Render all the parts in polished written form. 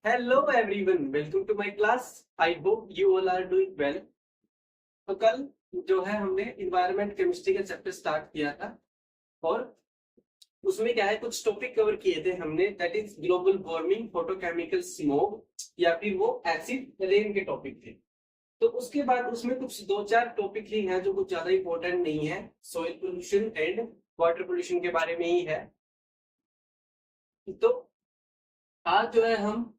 Hello everyone, welcome to my class. I hope you all are doing well. तो कल जो है हमने इन्वायरमेंट केमिस्ट्री का चैप्टर स्टार्ट किया था और उसमें क्या है कुछ टॉपिक कवर किए थे हमने, that is global warming, photochemical smoke या फिर वो एसिड रेन के टॉपिक थे। तो उसके बाद उसमें कुछ दो चार टॉपिक ही हैं जो कुछ ज्यादा इंपॉर्टेंट नहीं है, soil pollution and water pollution के बारे में ही है। तो आज जो है हम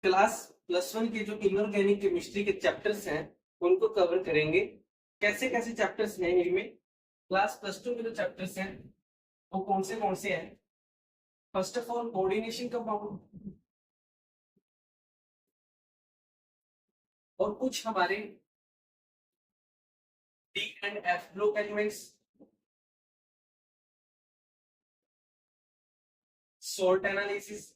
क्लास +1 के जो इनऑर्गेनिक केमिस्ट्री के चैप्टर्स हैं उनको कवर करेंगे। कैसे कैसे चैप्टर्स हैं इनमें, क्लास +2 के जो चैप्टर्स हैं वो कौन से हैं। फर्स्ट ऑफ ऑल कोऑर्डिनेशन का प्रॉब्लम और कुछ हमारे D and F block elements, salt analysis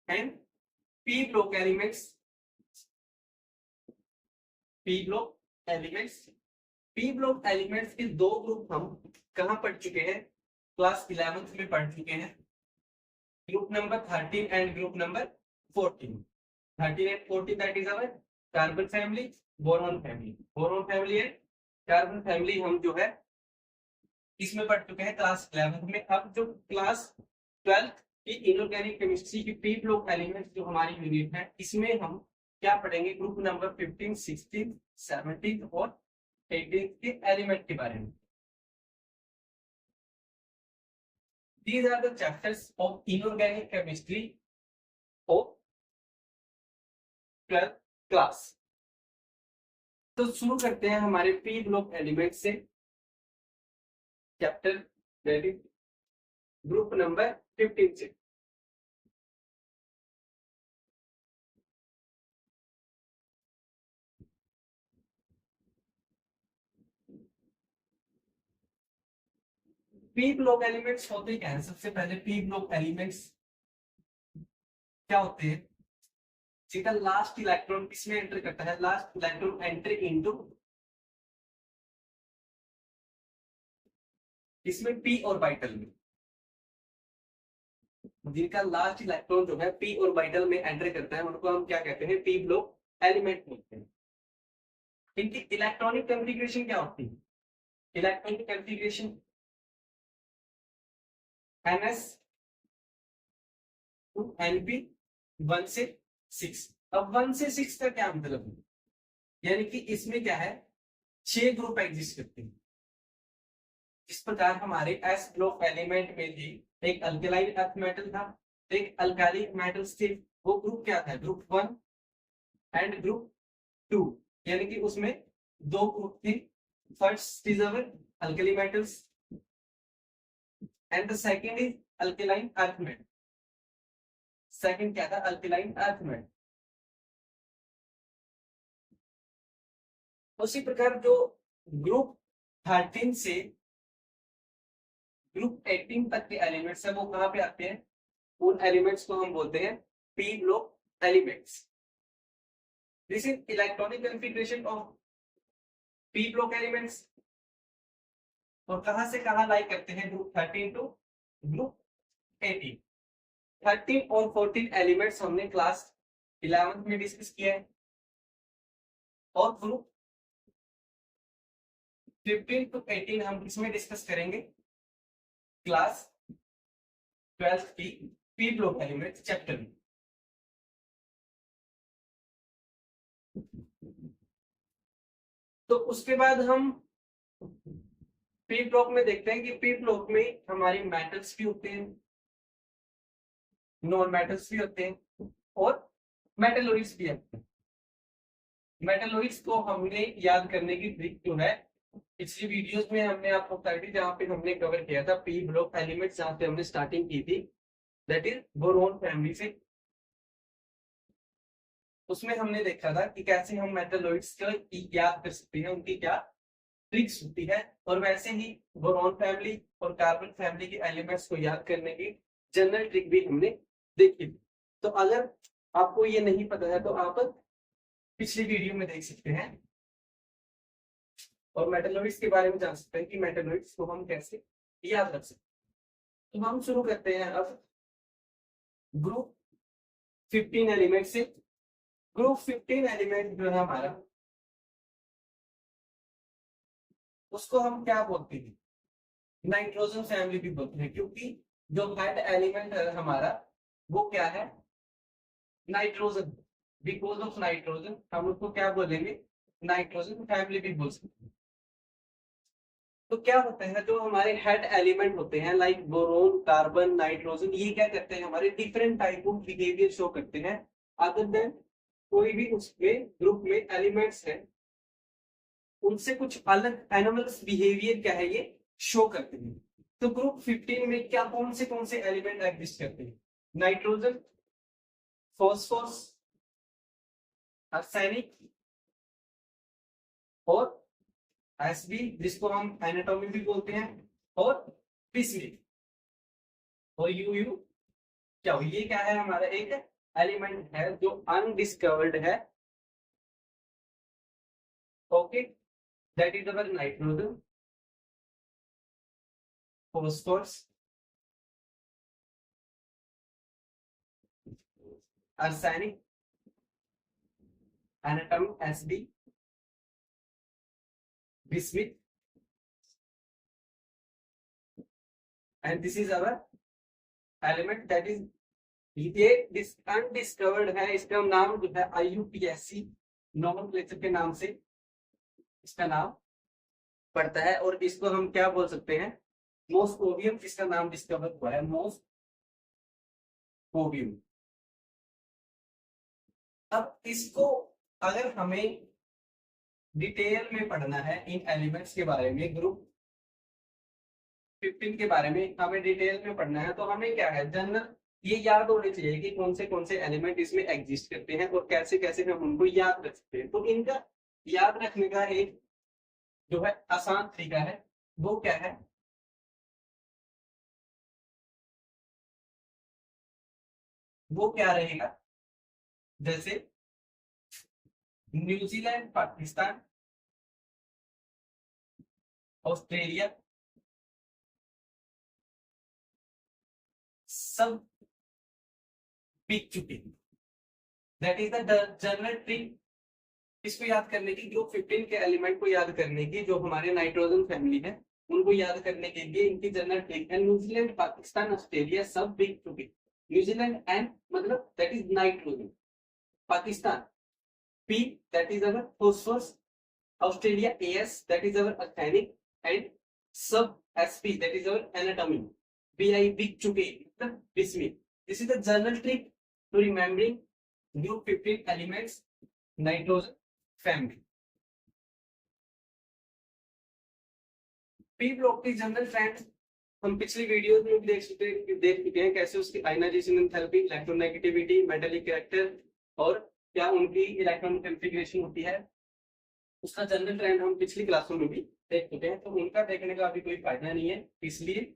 and P block elements. P block elements P block elements के दो ग्रुप हम कहां पढ़ चुके हैं, क्लास 11th में पढ़ चुके हैं। Group number 13 and group number 14। 13 and 14 that is our carbon family, boron family, boron family and carbon family हम जो है इसमें पढ़ चुके हैं क्लास 11th में। अब जो क्लास 12th की इनऑर्गेनिक केमिस्ट्री की पी ब्लॉक एलिमेंट्स जो हमारी यूनिट है इसमें हम क्या पढ़ेंगे, ग्रुप नंबर 15, 16, 17 और 18 के एलिमेंट के बारे में। These are the chapters of inorganic chemistry of 12th class. तो शुरू करते हैं हमारे पी ब्लॉक एलिमेंट से, chapter that is group number 15 से। पी ब्लॉक एलिमेंट्स होते क्या है, सबसे पहले पी ब्लॉक एलिमेंट्स क्या होते हैं, जिनका लास्ट इलेक्ट्रॉन किसमें एंटर करता है, लास्ट इलेक्ट्रॉन एंटर इनटू इसमें पी ऑर्बिटल में, जिनका लास्ट इलेक्ट्रॉन जो है पी ऑर्बिटल में एंटर करता है उनको हम क्या कहते हैं, पी ब्लॉक एलिमेंट बोलते हैं। इनकी इलेक्ट्रॉनिक कॉन्फ़िगरेशन क्या होती है, electronic configuration ns two np 1 से 6। अब 1 से 6 का क्या मतलब है, यानी कि इसमें क्या है 6 ग्रुप एग्जिस्ट करते हैं। इस प्रकार हमारे एस ब्लॉक एलिमेंट में भी एक अल्कलाइन अर्थ मेटल था, एक अल्काली मेटल्स थे। वो ग्रुप क्या था, ग्रुप 1 एंड ग्रुप 2, यानी कि उसमें दो ग्रुप थे। First is our alkali metals and the second is alkaline earth metal. Second क्या था, अल्कलाइन अर्थ मेटल। उसी प्रकार जो ग्रुप 13 से ग्रुप 18 तक के एलिमेंट्स है वो कहां पे आते हैं, उन एलिमेंट्स को हम बोलते हैं P block elements. This is electronic configuration of p block elements. और कहां से कहां लाई करते हैं, ग्रुप 13 टू ग्रुप 18। 13 और 14 एलिमेंट्स हमने क्लास 11th में डिस्कस किया है और ग्रुप 15 टू 18 हम इसमें डिस्कस करेंगे क्लास 12th की पी ब्लॉक एलिमेंट्स चैप्टर में। तो उसके बाद हम पी ब्लॉक में देखते हैं कि पी ब्लॉक में हमारी मेटल्स भी होते हैं, नॉन मेटल्स भी होते हैं और मेटलॉइड्स भी होते हैं। मेटलॉइड्स को हमने याद करने की ट्रिक जो है पिछली वीडियोस में हमने आपको बताई थी, जहां पे हमने कवर किया था पी ब्लॉक एलिमेंट्स, जहां पे हमने स्टार्टिंग की थी दैट इज बोरोन फैमिली से। उसमें हमने देखा था कि कैसे हम मेटलॉइड्स को याद कर सकते हैं, उनकी क्या ट्रिक्स होती है। और वैसे ही बोरॉन फैमिली और कार्बन फैमिली के एलिमेंट्स को याद करने की जनरल ट्रिक भी हमने देखी थी। तो अगर आपको ये नहीं पता है तो आप पिछली वीडियो में देख सकते हैं और मेटलॉइड्स के बारे में जान सकते हैं कि मेटलॉइड्स को हम कैसे याद रख सकते हैं। तो हम शुरू करते हैं अब ग्रुप 15 एलिमेंट से। ग्रुप 15 एलिमेंट जो है हमारा, उसको हम क्या बोलते हैं, नाइट्रोजन फैमिली भी बोलते हैं, क्योंकि जो हेड एलिमेंट है हमारा वो क्या है, नाइट्रोजन। बिकॉज ऑफ नाइट्रोजन हम उसको क्या बोलेंगे, नाइट्रोजन फैमिली भी बोल सकते हैं। तो क्या होता है, जो हमारे हेड एलिमेंट होते हैं लाइक बोरोन, कार्बन, नाइट्रोजन, ये क्या करते हैं, हमारे different type of behaviour show करते हैं। अदर देन कोई भी उसमें ग्रुप में एलिमेंट्स है, उनसे कुछ अलग एनिमल्स बिहेवियर क्या है ये शो करते हैं। तो ग्रुप 15 में क्या कौन से एलिमेंट एग्जिस्ट करते हैं, नाइट्रोजन, फॉस्फोरस, आर्सेनिक और एसबी जिसको हम एनाटॉमी भी बोलते हैं, और पिस्मिड और यूयू। क्या ये क्या है, हमारा एक एलिमेंट है जो अनडिस्कवर्ड है। Okay, that is our nitrogen, phosphorus, arsenic, anatomy SB, bismuth, and this is our element that is ये अनडिस्कवर्ड है। इसका नाम जो है IUPAC नॉमेनक्लेचर के नाम से इसका नाम पड़ता है, और इसको हम क्या बोल सकते हैं, मोस्कोवियम इसका नाम डिस्कवर हुआ है, मोस्कोवियम। अब इसको अगर हमें डिटेल में पढ़ना है इन एलिमेंट्स के बारे में, ग्रुप 15 के बारे में हमें डिटेल में पढ़ना है, तो हमें क्या है, जनरल ये याद होने चाहिए कि कौन से एलिमेंट इसमें एग्जिस्ट करते हैं और कैसे कैसे हम उनको याद रख सकते हैं। तो इनका याद रखने का एक जो है आसान तरीका है, वो क्या है, वो क्या रहेगा, जैसे न्यूजीलैंड, पाकिस्तान, ऑस्ट्रेलिया, सब बिक चुके हैं। That is the general trick इसको याद करने की, ग्रुप 15 के एलिमेंट को याद करने की, जो हमारे नाइट्रोजन फैमिली है उनको याद करने के लिए इनकी जनरल ट्रिक है, न्यूजीलैंड, पाकिस्तान, ऑस्ट्रेलिया सब बिक चुके। न्यूजीलैंड एन मतलब that is nitrogen, Pakistan P that is our phosphorus, Australia AS that is our arsenic, and sub SP that is our anatomy, BI big चुके मतलब bismuth. This is the general trick to remembering group 15 elements nitrogen family. P block की general trend हम पिछली videos में भी देख चुके हैं, कैसे उसकी ionisation enthalpy, electronegativity, metallic character और क्या उनकी इलेक्ट्रॉन कॉन्फ़िगरेशन होती है, उसका जनरल ट्रेंड हम पिछली क्लासों में भी देख चुके हैं। तो उनका देखने का अभी कोई फायदा नहीं है, इसलिए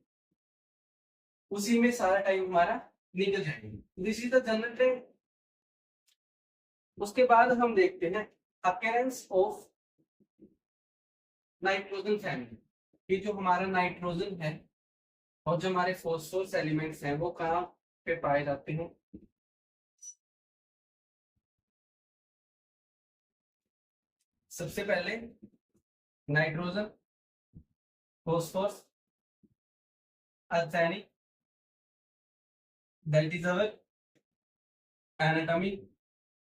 उसी में सारा टाइम हमारा निकल जाएगा। This is the general trend. उसके बाद हम देखते हैं अपीयरेंस ऑफ नाइट्रोजन फैमिली, कि जो हमारा नाइट्रोजन है और जो हमारे फॉस्फोरस एलिमेंट्स हैं वो कहाँ पे पाए जाते हैं। सबसे पहले nitrogen, phosphorus, arsenic that is our anatomy,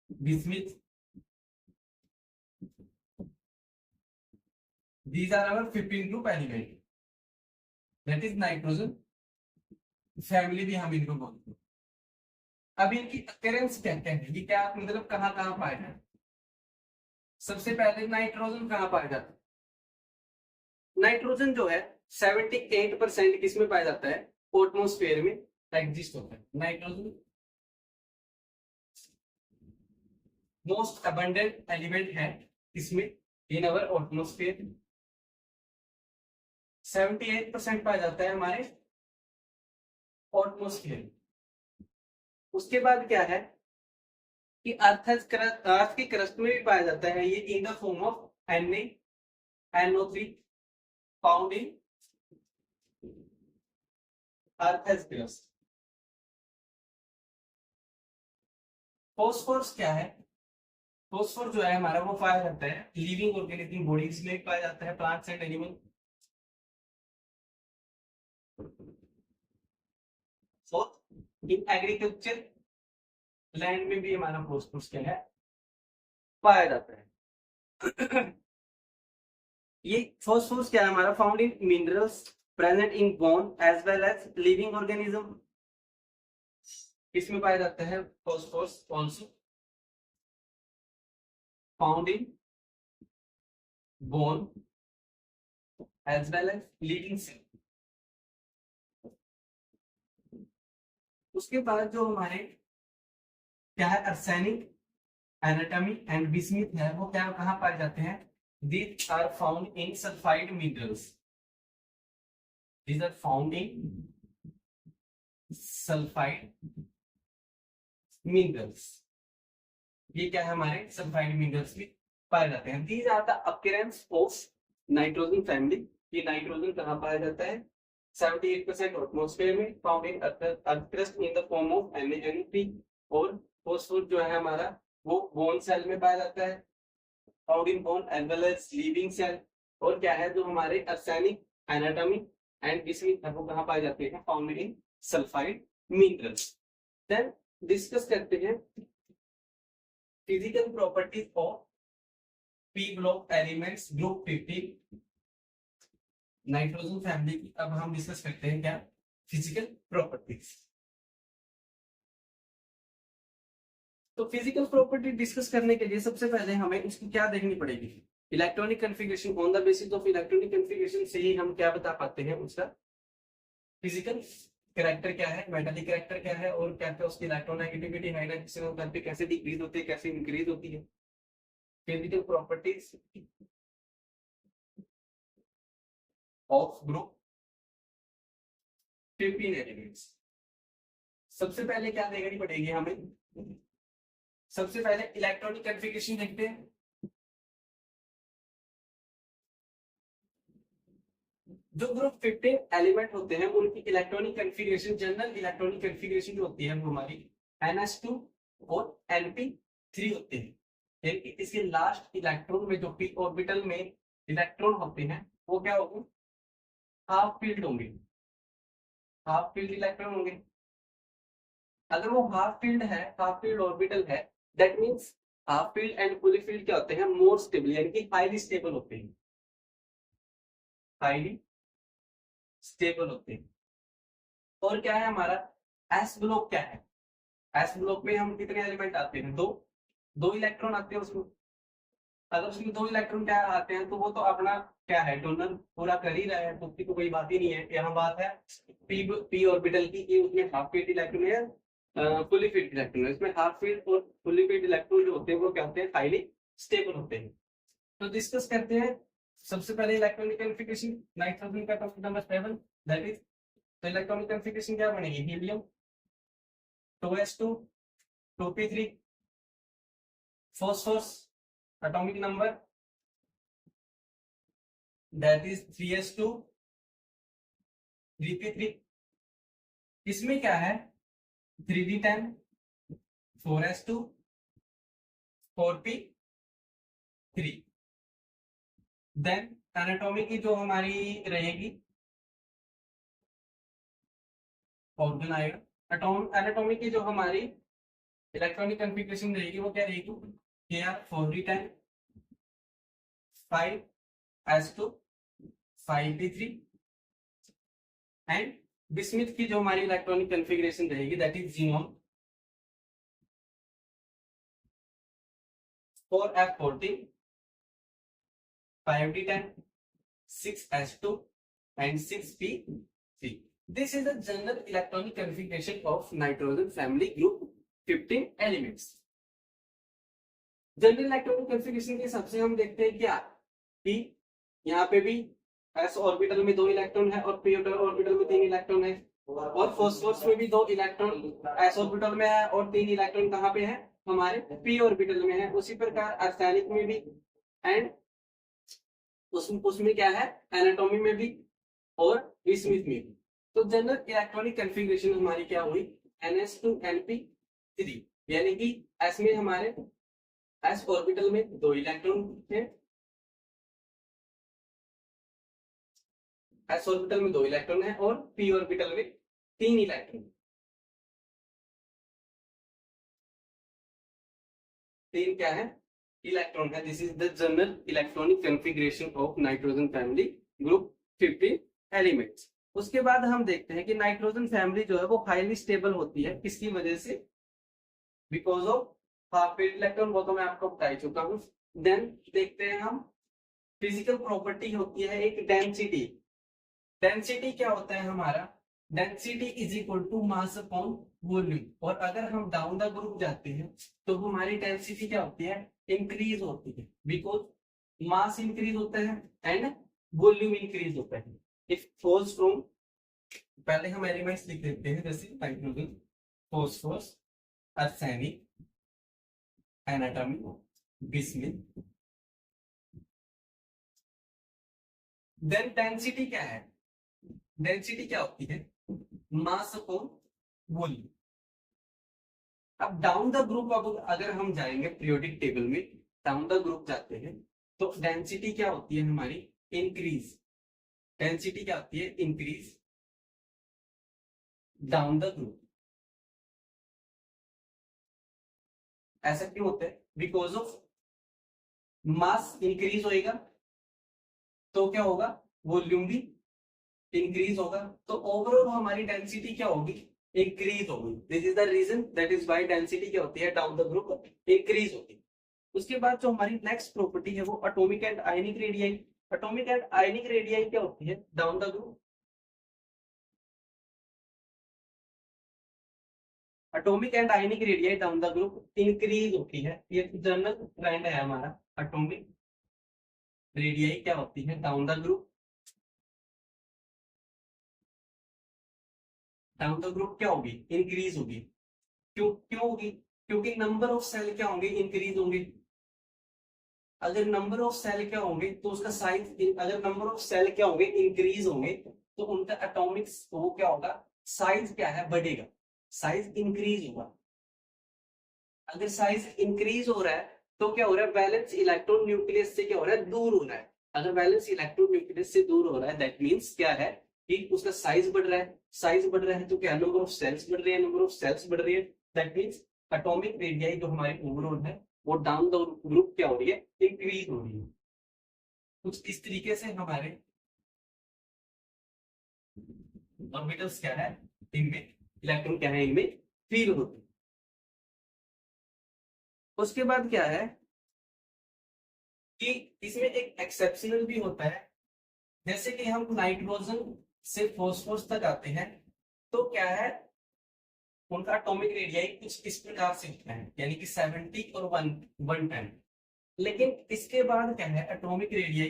bismuth, these are our 15 group element, that is nitrogen family भी हम इनको बोलते हैं। अब इनकी अकरेंस कहते हैं, ये क्या मतलब कहाँ कहाँ पाए जाते हैं। सबसे पहले नाइट्रोजन कहाँ पाया जाता है, नाइट्रोजन जो है 78% किसमें पाया जाता है, एटमॉस्फेयर में एग्जिस्ट होता है। नाइट्रोजन मोस्ट अबंडेंट एलिमेंट है इसमें इन अवर एटमॉस्फेयर, 78% पाया जाता है हमारे एटमॉस्फेयर। उसके बाद क्या है कि अर्थ की क्रस्ट में भी पाया जाता है ये, in the form of NaNO3 found in earth has crust. Phosphorus क्या है? फॉस्फोरस जो है हमारा वो पाया जाता है लिविंग ऑर्गेनिज्म बॉडीज में पाया जाता है, plants and animal. Fourth, in agriculture land में भी हमारा फॉस्फोरस क्या है पाया जाता है। ये फॉस्फोरस क्या है हमारा? Found in minerals present in bone as well as living organism. इसमें पाया जाता है phosphorus also found in bone as well as living cell. उसके बाद जो हमारे क्या है आर्सेनिक, एनाटॉमी एंड बिस्मिथ है, वो क्या कहाँ पाए जाते हैं? These are found in sulfide minerals. These are found in sulfide minerals. ये क्या है हमारे सल्फाइड मिनरल्स में पाए जाते हैं। These are the occurrence of nitrogen family. ये नाइट्रोजन कहाँ पाया जाता है? 78% एटमॉस्फेयर में, found in earth crust in the form of NaNO3। और फॉस्फोरस जो है हमारा वो बोन सेल में पाया जाता है, found in bone as well as living cell. और क्या है जो हमारे आर्सेनिक, एनाटॉमी एंड बिस्मिथ है वो कहाँ पाए जाते हैं? Found in sulphide minerals. Then discuss करते हैं physical properties of p block elements group 15 nitrogen family की। अब हम डिस्कस करते हैं क्या? Physical properties. तो फिजिकल प्रॉपर्टी डिस्कस करने के लिए सबसे पहले हमें उसकी क्या देखनी पड़ेगी? Electronic configuration. On the basis of electronic configuration से ही हम क्या बता पाते हैं उसका फिजिकल कैरेक्टर क्या है, मेटालिक कैरेक्टर क्या है, और क्या क्या उसकी इलेक्ट्रोनेगेटिविटी, हाइड्रोजन कैसे डिक्रीज होती है, कैसे इंक्रीज होती है। Physical properties of group 15 elements. सबसे पहले क्या देखनी पड़ेगी हमें? सबसे पहले इलेक्ट्रॉनिक कन्फिगरेशन देखते हैं। जो ग्रुप 15 एलिमेंट होते हैं उनकी electronic configuration, general electronic configuration जो होती है वो हमारी NH2 और Np3 होते हैं। यानी कि इसके लास्ट इलेक्ट्रॉन में जो p ऑर्बिटल में इलेक्ट्रॉन होते हैं वो क्या होंगे? हाफ फील्ड होंगे, हाफ फील्ड इलेक्ट्रॉन होंगे। अगर वो हाफ फील्ड है, हाफ फील्ड ऑर्बिटल है, that means half field and fully field क्या होते हैं? मोर स्टेबल, यानी कि हाईली स्टेबल होते हैं, हाईली स्टेबल होते हैं। और क्या है हमारा एस ब्लॉक? क्या है एस ब्लॉक में? हम कितने एलिमेंट आते हैं? दो इलेक्ट्रॉन आते हैं उसमें। अगर उसमें दो इलेक्ट्रॉन क्या आते हैं तो वो तो अपना क्या है डोनर पूरा कर ही रहा है, तो उसकी तो कोई बात ही नहीं है। यहाँ बात है पी ऑर्बिटल की कि उसमें हाफ फील्ड इलेक्ट्रॉन है, फुली फील्ड इलेक्ट्रॉन है। इसमें हाफ फील्ड और फुली फील्ड इलेक्ट्रॉन जो होते हैं वो क्या होते हैं? हाईली स्टेबल होते हैं। तो डिस्कस करते हैं सबसे पहले इलेक्ट्रॉनिक कॉन्फ़िगरेशन। नाइट्रोजन का टॉपिक नंबर 7, दैट इज, तो इलेक्ट्रॉनिक कॉन्फ़िगरेशन क्या बनेगी? Helium 2s2 2p3, phosphorus atomic number that is 3s2 3p3। इसमें क्या है? 3d10 4s2 4p3। Then anatomy की जो हमारी रहेगी ऑर्गन आएगा। एनाटॉमी की जो हमारी इलेक्ट्रॉनिक कॉन्फ़िगरेशन रहेगी वो क्या रहेगी? Kr 4d10 5s2 5p3। And bismuth की जो हमारी इलेक्ट्रॉनिक कॉन्फ़िगरेशन रहेगी that is xenon 4f14 5d10 6s2 and 6p3। This is the general electronic configuration of nitrogen family group 15 elements। General electronic configuration के हिसाब से हम देखते हैं क्या कि यहाँ पे भी s ऑर्बिटल में 2 इलेक्ट्रॉन है और p ऑर्बिटल में 3 इलेक्ट्रॉन है, और फॉस्फोरस में भी 2 इलेक्ट्रॉन s ऑर्बिटल में है और 3 इलेक्ट्रॉन कहाँ पे है? हमारे p ऑर्बिटल में है। उसी प्रकार आर्सेनिक में भी एंड उसमें क्या है? एनाटॉमी में भी और बिस्मिथ में भी। तो जनरल इलेक्ट्रॉनिक कॉन्फ़िगरेशन हमारी क्या हुई, ns2np3, यानी कि s में हमारे s ऑर्बिटल में 2 इलेक्ट्रॉन है, s ऑर्बिटल में 2 इलेक्ट्रॉन है और p ऑर्बिटल में 3 इलेक्ट्रॉन, 3 क्या है, इलेक्ट्रॉन है। This is the general electronic configuration of nitrogen family group 15 elements. उसके बाद हम देखते हैं कि नाइट्रोजन फैमिली जो है वो हाईली स्टेबल होती है, किसकी वजह से, because of half paid electron, वो तो मैं आपको बता ही चुका हूं। देन देखते हैं हम फिजिकल प्रॉपर्टी होती है एक डेंसिटी। डेंसिटी क्या होता है हमारा, density is equal to mass upon volume, और अगर हम डाउन द ग्रुप जाते हैं तो हमारी डेंसिटी क्या होती है, इंक्रीज होती है, बिकॉज मास इंक्रीज होता है एंड वॉल्यूम इंक्रीज होता है। इफ फॉल्स फ्रॉम, पहले हम एलिमेंट्स लिख देते हैं, जैसे nitrogen, phosphorus, arsenic, antimony, bismuth. Then density क्या है, डेंसिटी क्या होती है, मास अपॉन वॉल्यूम। अब डाउन द ग्रुप, अब अगर हम जाएंगे पीरियोडिक टेबल में, डाउन द ग्रुप जाते हैं तो डेंसिटी क्या होती है हमारी, इंक्रीज। डेंसिटी क्या होती है, इंक्रीज डाउन द ग्रुप। ऐसा क्यों होता है, बिकॉज ऑफ मास इंक्रीज होएगा तो क्या होगा, वॉल्यूम भी इंक्रीज होगा, तो ओवरऑल हमारी डेंसिटी क्या होगी, इंक्रीज होगी। This is the reason, that is why density क्या होती है, डाउन द ग्रुप इंक्रीज होती है। उसके बाद जो हमारी नेक्स्ट प्रॉपर्टी है वो atomic and ionic radii. Atomic and ionic radii क्या होती है, down the group, atomic and ionic radii down the group increase होती है। ये जनरल ट्रेंड है हमारा। एटॉमिक रेडियाई क्या होती है, down the group, down the group क्या होगी, इंक्रीज होगी। क्यों होगी, क्योंकि नंबर ऑफ सेल क्या होंगे, इंक्रीज होंगे। अगर नंबर ऑफ सेल क्या होंगे तो उसका साइज, अगर नंबर ऑफ सेल क्या होंगे, इंक्रीज होंगे, तो उनका एटॉमिक वो क्या होगा, साइज क्या है, बढ़ेगा, साइज इंक्रीज होगा। अगर साइज इंक्रीज हो रहा है तो क्या हो रहा है, वैलेंस इलेक्ट्रॉन न्यूक्लियस से क्या हो रहा है, दूर हो रहा है। अगर वैलेंस इलेक्ट्रॉन न्यूक्लियस से दूर हो रहा है, दैट मींस क्या है कि उसका साइज बढ़ रहा है। साइज बढ़ रहा है तो क्या, नंबर ऑफ सेल्स बढ़ रही है, नंबर ऑफ सेल्स बढ़ रही है, दैट मींस एटॉमिक रेडियाई जो हमारी ओवरऑल है वो डाउन द ग्रुप क्या हो रही है, इंक्रीज हो रही है। कुछ इस तरीके से हमारे ऑर्बिटल्स क्या है, इनमें इलेक्ट्रॉन क्या है, इनमें फील होते हैं। उसके बाद क्या है कि इसमें एक एक्सेप्शनल भी होता है, जैसे कि हम नाइट्रोजन से फॉस्फोरस तक आते हैं तो क्या है, उनका एटॉमिक रेडियाई कुछ इस प्रकार से होता है, यानी कि 70 और 110। लेकिन इसके बाद क्या है, एटॉमिक रेडियाई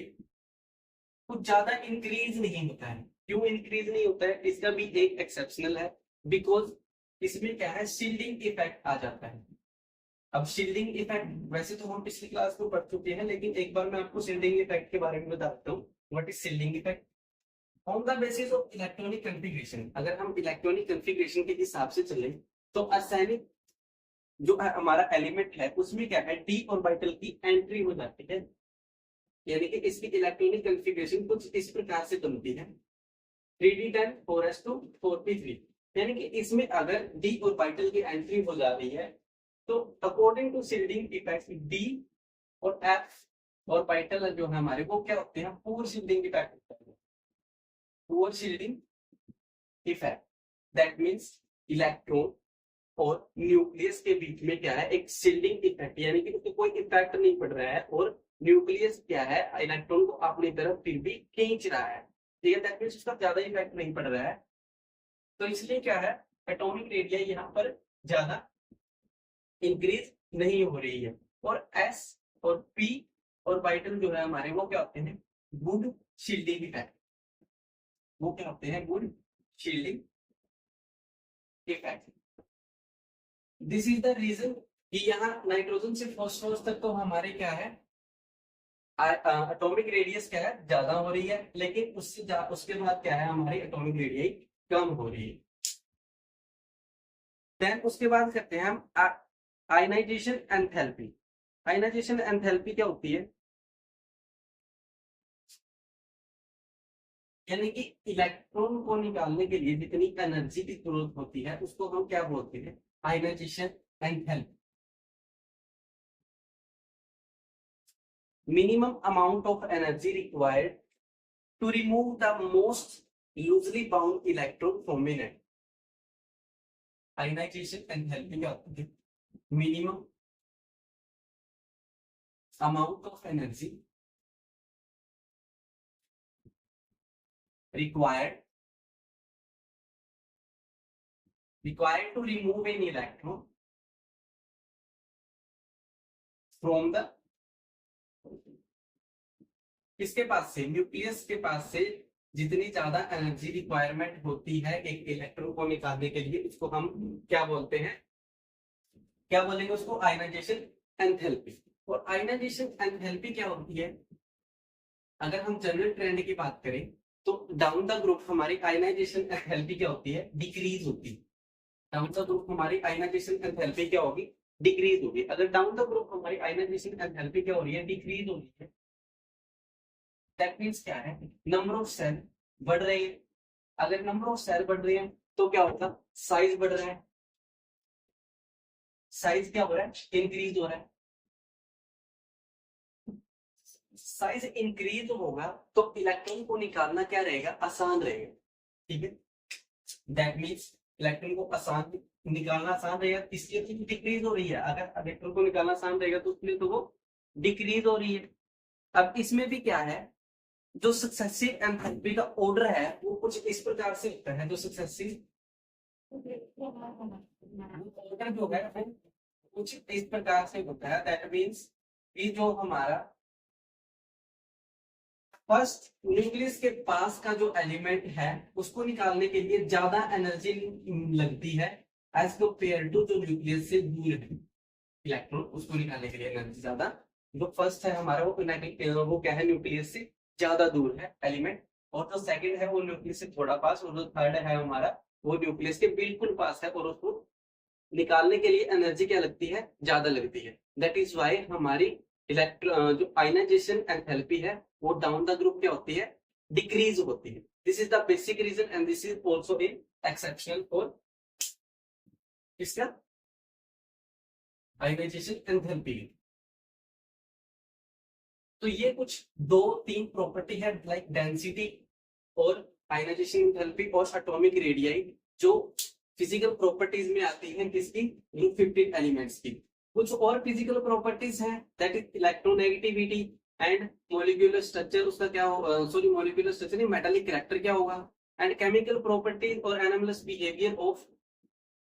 कुछ ज्यादा इंक्रीज नहीं होता है। क्यों इंक्रीज नहीं होता है, इसका भी एक एक्सेप्शनल है, बिकॉज इसमें क्या है, शील्डिंग इफेक्ट आ जाता है। अब शील्डिंग इफेक्ट वैसे तो हम पिछली क्लास में पढ़ चुके हैं, लेकिन एक बार मैं आपको शील्डिंग इफेक्ट के बारे में बताता हूँ। What is shielding effect, on the basis of electronic configuration. अगर हम इलेक्ट्रॉनिक कॉन्फ़िगरेशन के हिसाब से चले तो आर्सेनिक जो हमारा एलिमेंट है उसमें क्या है, डी ऑर्बिटल की एंट्री हो जाती है, यानी कि इसकी इलेक्ट्रॉनिक कॉन्फ़िगरेशन कुछ इस प्रकार से बनती है, 3d10 4s2 4p3। यानी कि इसमें अगर डी ऑर्बिटल की एंट्री हो जा रही है तो according to shielding effect d और एफ ऑर्बिटल जो है हमारे वो क्या होते हैं, पूर शील्डिंग इफेक्ट होता है। पूर shielding effect, that means electron और न्यूक्लियस के बीच में क्या है, एक शील्डिंग इफेक्ट, यानी कि उसको कोई इफेक्ट नहीं पड़ रहा है और न्यूक्लियस क्या है, इलेक्ट्रॉन को अपनी तरफ फिर भी खींच रहा है, ठीक है, दैट मींस उसका ज्यादा इफेक्ट नहीं पड़ रहा है। तो इसलिए क्या है, एटॉमिक रेडियाई यहाँ पर ज्यादा इंक्रीज नहीं हो रही है। और एस और पी ऑर्बिटल जो है हमारे वो क्या होते हैं, गुड शील्डिंग इफेक्ट, वो क्या होते हैं, good shielding effect. This is the reason कि यहाँ नाइट्रोजन से फॉस्फोरस तक तो हमारे क्या है, एटॉमिक रेडियस क्या है, ज्यादा हो रही है, लेकिन उसके बाद क्या है, हमारी एटॉमिक रेडियस कम हो रही है। देन उसके बाद करते हैं हम आयनाइजेशन एंथैल्पी। आयनाइजेशन एंथैल्पी क्या होती है, यानी कि इलेक्ट्रॉन को निकालने के लिए जितनी एनर्जी की जरूरत होती है उसको हम क्या बोलते हैं, ionisation enthalpy. Minimum amount of energy required to remove the most loosely bound electron from a net. Ionisation enthalpy क्या होती है, minimum amount of energy required to remove an electron from the, किसके पास से, न्यूक्लियस के पास से जितनी ज्यादा energy requirement होती है एक इलेक्ट्रॉन को निकालने के लिए, उसको हम क्या बोलते हैं, क्या बोलेंगे उसको, आयनाइजेशन एंथैल्पी। और आयनाइजेशन एंथैल्पी क्या होती है, अगर हम जनरल ट्रेंड की बात करें तो डाउन द ग्रुप हमारी आयनाइजेशन एंथैल्पी क्या होती है, डिक्रीज होती है। डाउन द ग्रुप हमारी आयनाइजेशन एंथैल्पी क्या होगी, डिक्रीज होगी। अगर डाउन द ग्रुप हमारी आयनाइजेशन एंथैल्पी क्या हो रही है, डिक्रीज हो रही है, दैट मींस क्या है, नंबर ऑफ सेल बढ़ रहे हैं। अगर नंबर ऑफ सेल बढ़ रहे हैं तो क्या होगा, साइज बढ़ रहा है। साइज क्या हो रहा है, इंक्रीज हो रहा है। साइज इंक्रीज होगा तो इलेक्ट्रॉन को निकालना क्या रहेगा, आसान रहेगा। ठीक है, दैट मींस इलेक्ट्रॉन को आसान निकालना आसान रहेगा, इसलिए तो डिक्रीज हो रही है। अगर इलेक्ट्रॉन को निकालना आसान रहेगा तो उसके लिए तो वो डिक्रीज हो रही है। अब इसमें भी क्या है, जो सक्सेसिव एंथैल्पी का ऑर्डर है वो कुछ इस प्रकार से होता है, जो सक्सेसिव ऑर्डर जो है वो कुछ इस प्रकार से होता है। दैट मींस ये जो हमारा फर्स्ट न्यूक्लियस के पास का जो एलिमेंट है उसको निकालने के लिए ज्यादा एनर्जी लगती है एज कंपेयर टू जो न्यूक्लियस से दूर है इलेक्ट्रॉन, उसको निकालने के लिए एनर्जी ज्यादा। जो फर्स्ट है हमारा वो क्या है, न्यूक्लियस से ज्यादा दूर है एलिमेंट, और जो सेकंड है वो न्यूक्लियस से थोड़ा पास, और जो थर्ड है हमारा वो न्यूक्लियस के बिल्कुल पास है, और उसको निकालने के लिए एनर्जी क्या लगती है, ज्यादा लगती है। दैट इज वाई हमारी इलेक्ट्रॉन जो आयनाइजेशन एंथैल्पी है वो डाउन द ग्रुप क्या होती है, डिक्रीज होती है। This is the basic reason and this is also in exceptional for इसका आयनाइजेशन एंथैल्पी। तो ये कुछ दो तीन प्रॉपर्टी है लाइक डेंसिटी और आयनाइजेशन एंथैल्पी और एटॉमिक रेडियाई, जो फिजिकल प्रॉपर्टीज में आती हैं किसकी, ग्रुप 15 एलिमेंट्स की। कुछ और फिजिकल प्रॉपर्टीज हैं, that is electronegativity and molecular structure, उसका क्या होगा, सॉरी मॉलिक्यूलर स्ट्रक्चर नहीं, मेटालिक कैरेक्टर क्या होगा, एंड केमिकल प्रॉपर्टीज और एनामलस बिहेवियर ऑफ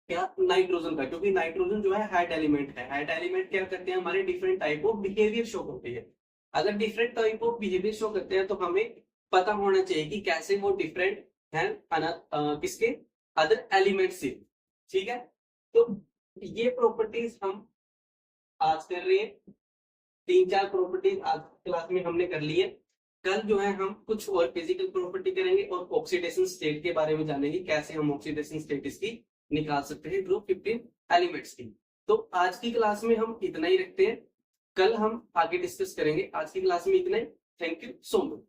क्या, नाइट्रोजन का, क्योंकि नाइट्रोजन जो है हाइड एलिमेंट है। हाइड एलिमेंट क्या करते हैं, हमारे different type of behaviour show करते हैं। अगर different type of behaviour show करते हैं तो हमें पता होना चाहिए कि कैसे वो डिफरेंट है किसके, अदर एलिमेंट से। ठीक है, तो ये प्रॉपर्टीज हम आज कर रहे हैं, तीन चार प्रॉपर्टीज आज क्लास में हमने कर ली है। कल जो है हम कुछ और फिजिकल प्रॉपर्टी करेंगे और ऑक्सीडेशन स्टेट के बारे में जानेंगे, कैसे हम ऑक्सीडेशन स्टेट इसकी निकाल सकते हैं ग्रुप 15 एलिमेंट्स की। तो आज की क्लास में हम इतना ही रखते हैं, कल हम आगे डिस्कस करेंगे। आज की क्लास में इतना ही, थैंक यू सो मच।